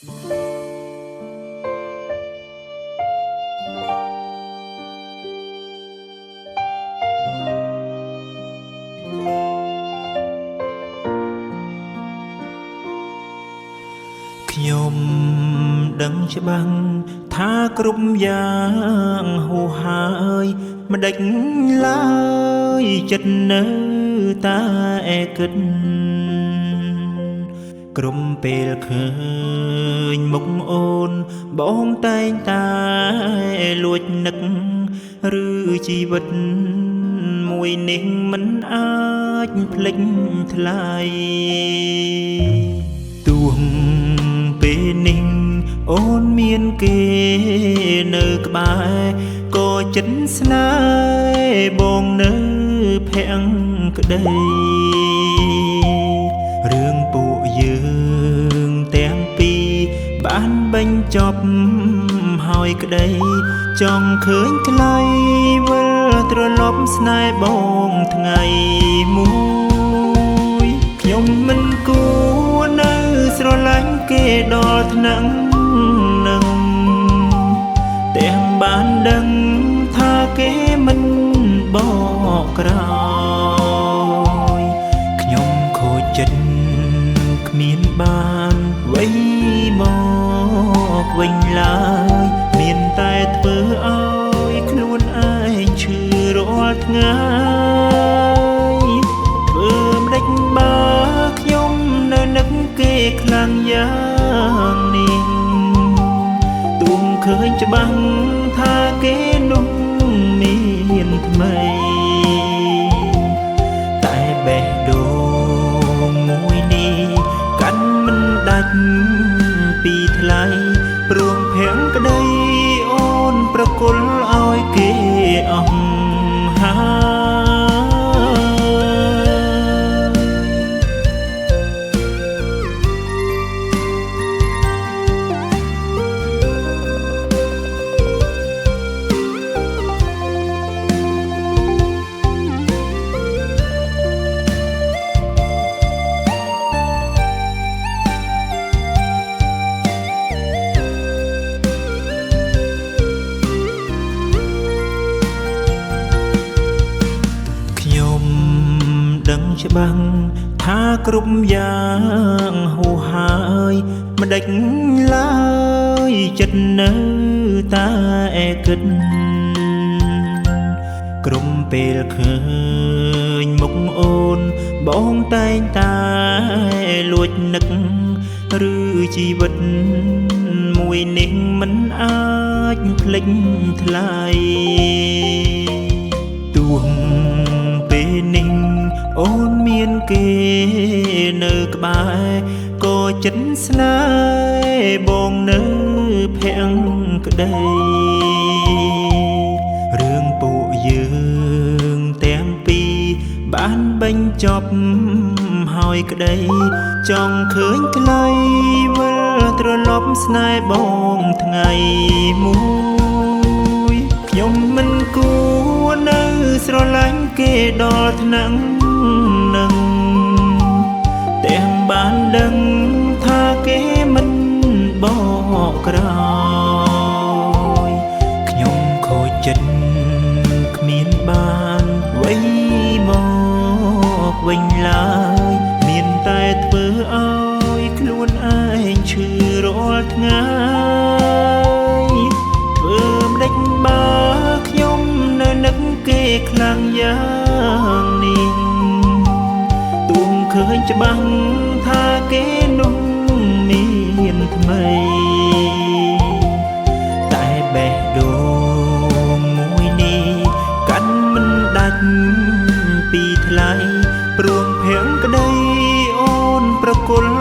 ខ្ញុំដឹងច្បាស់ថាគ្រប់យ៉ាងហួសហើយមិនដេចឡើយចិត្តនៅតែគិតក្រុមពេលឃើញមុខអូនបងតែងតែលួចនឹកឬជីវិតមួយនេះមិនអាចភ្លេចថ្លៃទួងពេលនេះអូនមានគេនៅក្បែរក៏ចិត្តស្នេហ៍បងនៅភាំងក្តីរឿងពួកយើងទាំងពីរបានបញ្ចប់ហើយក្តីចង់ឃើញថ្លៃវិលត្រឡប់ស្នេហ៍បងថ្ងៃមួយខ្ញុំមិនគួរនៅស្រឡាញ់គេដល់ថ្នាក់នឹងទាំងបានដឹងថាគេមិនបកក្រោយខ្ញុំខូចចិត្តគ្មានបានវ័យមកវិញឡើយមានតែធ្វើឲ្យខ្លួនឯងឈឺរាល់ថ្ងៃធ្វើម្ដេចបើខ្ញុំនៅនឹកគេខ្លាំងយ៉ាងនេះទួងឃើញច្បាស់ថាគេនោះមានថ្មីតែបេះដូងមួយនេះកាន់មិនដាច់ពីថ្លៃព្រមភាំងក្តីអូនប្រគល់ឲ្យគេអស់ហើយដឹងច្បាស់ថាគ្រប់យ៉ាងហួសហើយមិនដេចឡើយចិត្តនៅតែគិតក្រុមពេលឃើញមុខអូនបងតែងតែលួចនឹកឬជីវិតមួយនេះមិនអាចភ្លេចថ្លៃទួងពេលនេះអូនមានគេនៅក្បែរក៏ចិត្តស្នេហ៍បងនៅភាំងក្តីរឿងពួកយើងទាំងពីរបានបញ្ចប់ហើយក្តីចង់ឃើញថ្លៃវិលត្រឡប់ស្នេហ៍បងថ្ងៃមួយខ្ញុំមិនគួរនៅស្រឡាញ់គេដល់ថ្នាក់នឹងទាំងបានដឹងថាគេមិនបកក្រោយខ្ញុំខូចចិត្តគ្មានបានវ័យមកវិញឡើយមានតែធ្វើឲ្យខ្លួនឯងឈឺរាល់ថ្ងៃធ្វើម្ដេចបើខ្ញុំនៅនឹកគេខ្លាំងយ៉ាងនេះទួងឃើញច្បាស់ថាគេនោះមានថ្មីតែបេះដូងមួយនេះកាន់មិនដាច់ពីថ្លៃព្រមភាំងក្តីអូនប្រគល់